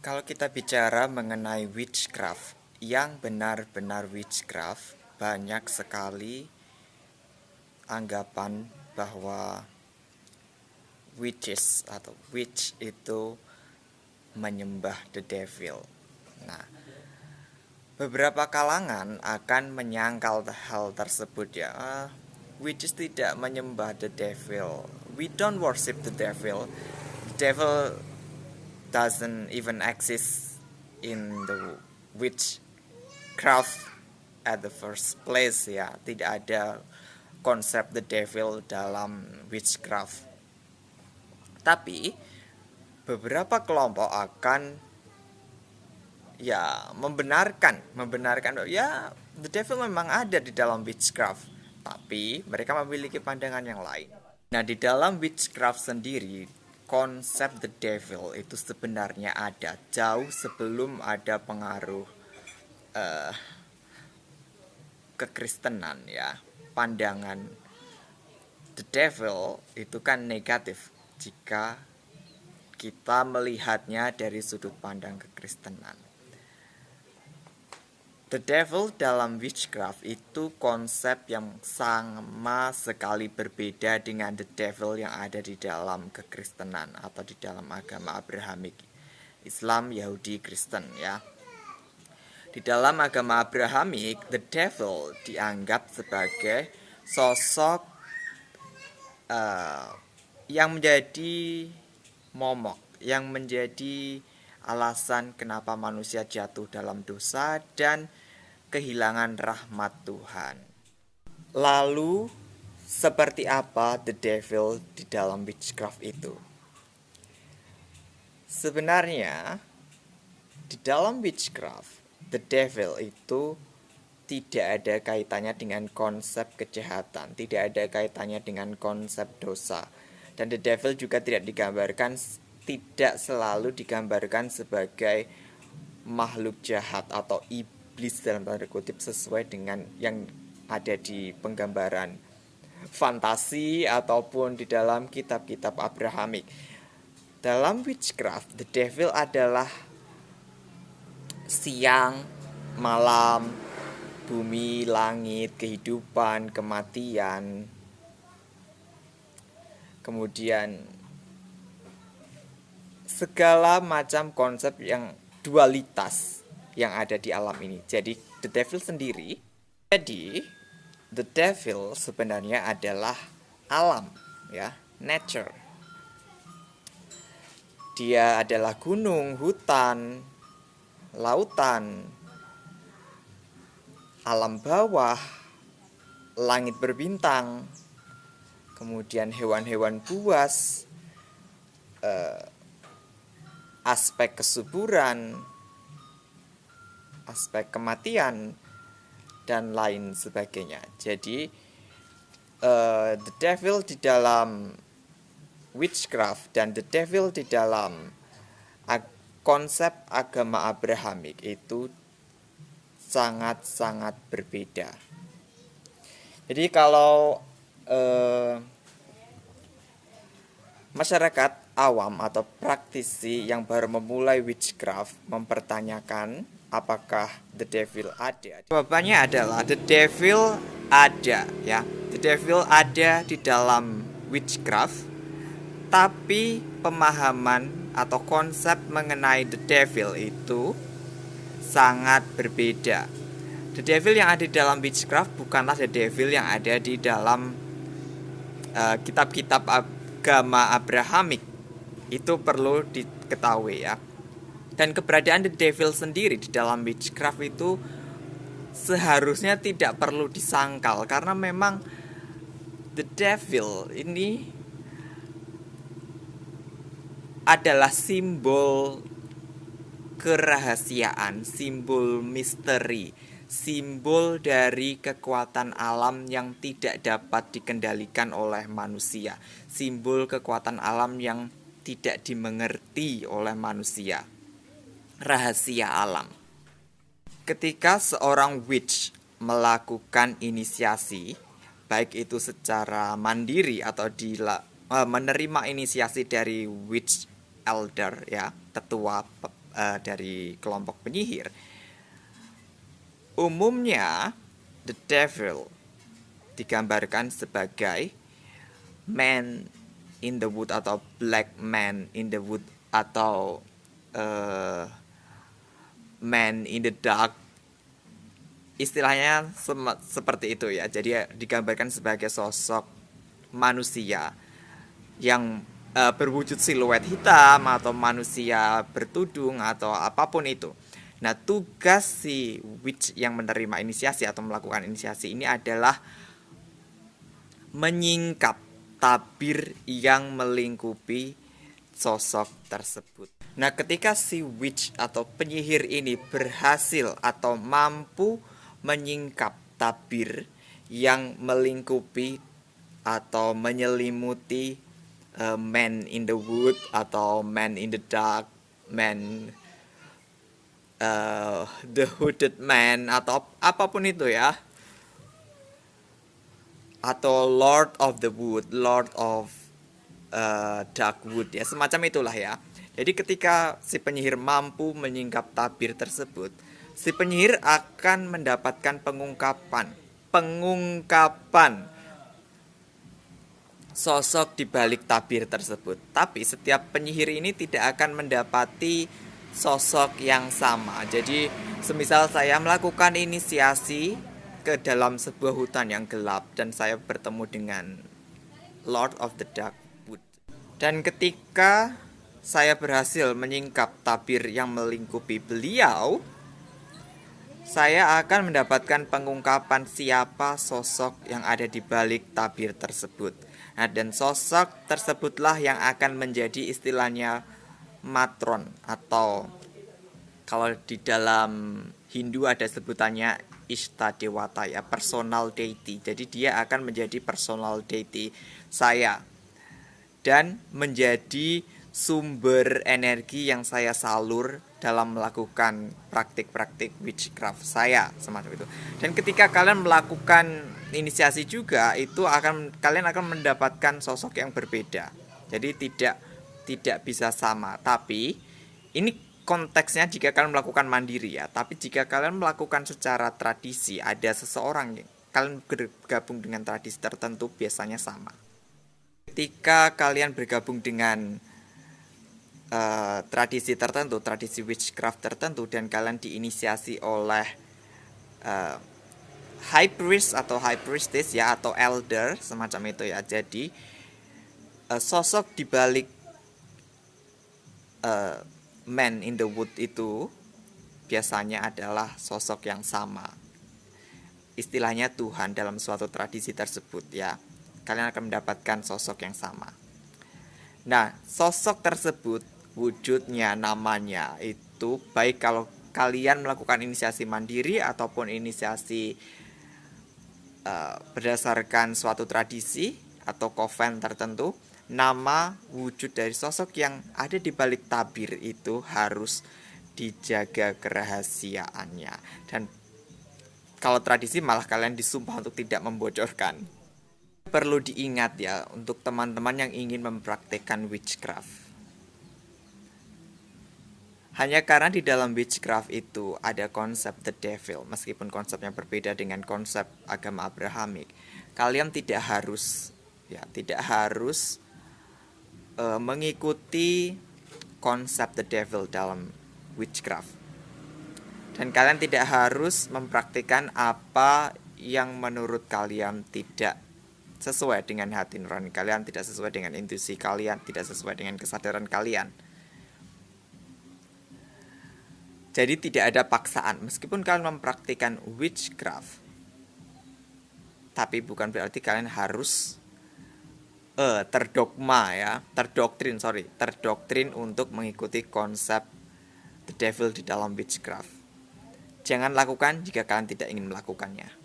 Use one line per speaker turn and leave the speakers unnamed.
Kalau kita bicara mengenai witchcraft, yang benar-benar witchcraft, banyak sekali anggapan bahwa witches atau witch itu menyembah the devil. Nah, beberapa kalangan akan menyangkal hal tersebut ya. Witches tidak menyembah the devil. We don't worship the devil. The devil doesn't even exist in the witchcraft at the first place ya. Tidak ada konsep the devil dalam witchcraft. Tapi beberapa kelompok akan ya membenarkan ya the devil memang ada di dalam witchcraft, tapi mereka memiliki pandangan yang lain. Nah, di dalam witchcraft sendiri konsep the devil itu sebenarnya ada jauh sebelum ada pengaruh kekristenan ya. Pandangan the devil itu kan negatif jika kita melihatnya dari sudut pandang kekristenan. The devil dalam witchcraft itu konsep yang sama sekali berbeda dengan the devil yang ada di dalam kekristenan atau di dalam agama Abrahamik, Islam, Yahudi, Kristen ya. Di dalam agama Abrahamik, the devil dianggap sebagai sosok yang menjadi momok, yang menjadi alasan kenapa manusia jatuh dalam dosa dan kehilangan rahmat Tuhan. Lalu, seperti apa the devil di dalam witchcraft itu? Sebenarnya, di dalam witchcraft, the devil itu tidak ada kaitannya dengan konsep kejahatan, tidak ada kaitannya dengan konsep dosa. Dan the devil juga tidak selalu digambarkan sebagai makhluk jahat atau iblis dalam tanda kutip sesuai dengan yang ada di penggambaran fantasi ataupun di dalam kitab-kitab Abrahamik. Dalam witchcraft, the devil adalah siang, malam, bumi, langit, kehidupan, kematian, kemudian segala macam konsep yang dualitas yang ada di alam ini. Jadi the devil sendiri, the devil sebenarnya adalah alam ya, nature. Dia adalah gunung, hutan, lautan, alam bawah, langit berbintang, kemudian hewan-hewan buas, aspek kesuburan, aspek kematian, dan lain sebagainya. Jadi the devil di dalam witchcraft dan the devil di dalam konsep agama Abrahamik itu sangat-sangat berbeda. Jadi kalau masyarakat awam atau praktisi yang baru memulai witchcraft mempertanyakan apakah the devil ada, jawabannya adalah the devil ada ya. The devil ada di dalam witchcraft, tapi pemahaman atau konsep mengenai the devil itu sangat berbeda. The devil yang ada di dalam witchcraft bukanlah the devil yang ada di dalam kitab-kitab agama Abrahamik. Itu perlu diketahui ya. Dan keberadaan the devil sendiri di dalam witchcraft itu seharusnya tidak perlu disangkal, karena memang the devil ini adalah simbol kerahasiaan, simbol misteri, simbol dari kekuatan alam yang tidak dapat dikendalikan oleh manusia, simbol kekuatan alam yang tidak dimengerti oleh manusia, rahasia alam. Ketika seorang witch melakukan inisiasi, baik itu secara mandiri atau menerima inisiasi dari witch elder ya, tetua dari kelompok penyihir, umumnya the devil digambarkan sebagai man in the wood atau black man in the wood atau man in the dark, istilahnya seperti itu ya. Jadi digambarkan sebagai sosok manusia yang berwujud siluet hitam atau manusia bertudung atau apapun itu. Nah, tugas si witch yang menerima inisiasi atau melakukan inisiasi ini adalah menyingkap tabir yang melingkupi sosok tersebut. Nah, ketika si witch atau penyihir ini berhasil atau mampu menyingkap tabir yang melingkupi atau menyelimuti man in the wood atau man in the dark, man the hooded man atau apapun itu ya, atau Lord of the Wood, Lord of Dark Wood ya, semacam itulah ya. Jadi ketika si penyihir mampu menyingkap tabir tersebut, si penyihir akan mendapatkan pengungkapan sosok di balik tabir tersebut. Tapi setiap penyihir ini tidak akan mendapati sosok yang sama. Jadi semisal saya melakukan inisiasi ke dalam sebuah hutan yang gelap dan saya bertemu dengan Lord of the Dark Wood, dan ketika saya berhasil menyingkap tabir yang melingkupi beliau, saya akan mendapatkan pengungkapan siapa sosok yang ada di balik tabir tersebut. Nah, dan sosok tersebutlah yang akan menjadi istilahnya matron, atau kalau di dalam Hindu ada sebutannya Ishta Dewata ya, personal deity. Jadi dia akan menjadi personal deity saya dan menjadi sumber energi yang saya salur dalam melakukan praktik-praktik witchcraft saya, semacam itu. Dan ketika kalian melakukan inisiasi juga, itu kalian akan mendapatkan sosok yang berbeda. Jadi tidak bisa sama. Tapi ini konteksnya jika kalian melakukan mandiri ya. Tapi jika kalian melakukan secara tradisi, ada seseorang yang kalian bergabung dengan tradisi tertentu, biasanya sama. Ketika kalian bergabung dengan tradisi tertentu, tradisi witchcraft tertentu, dan kalian diinisiasi oleh high priest atau high priestess ya, atau elder semacam itu ya. Jadi sosok di balik man in the wood itu biasanya adalah sosok yang sama. Istilahnya Tuhan dalam suatu tradisi tersebut ya. Kalian akan mendapatkan sosok yang sama. Nah, sosok tersebut wujudnya, namanya itu, baik kalau kalian melakukan inisiasi mandiri ataupun inisiasi berdasarkan suatu tradisi atau coven tertentu, nama wujud dari sosok yang ada di balik tabir itu harus dijaga kerahasiaannya. Dan kalau tradisi malah kalian disumpah untuk tidak membocorkan. Perlu diingat ya untuk teman-teman yang ingin mempraktekkan witchcraft. Hanya karena di dalam witchcraft itu ada konsep the devil, meskipun konsepnya berbeda dengan konsep agama Abrahamik, kalian tidak harus mengikuti konsep the devil dalam witchcraft. Dan kalian tidak harus mempraktikkan apa yang menurut kalian tidak sesuai dengan hati nurani kalian, tidak sesuai dengan intuisi kalian, tidak sesuai dengan kesadaran kalian. Jadi tidak ada paksaan. Meskipun kalian mempraktikkan witchcraft, tapi bukan berarti kalian harus terdoktrin untuk mengikuti konsep the devil di dalam witchcraft. Jangan lakukan jika kalian tidak ingin melakukannya.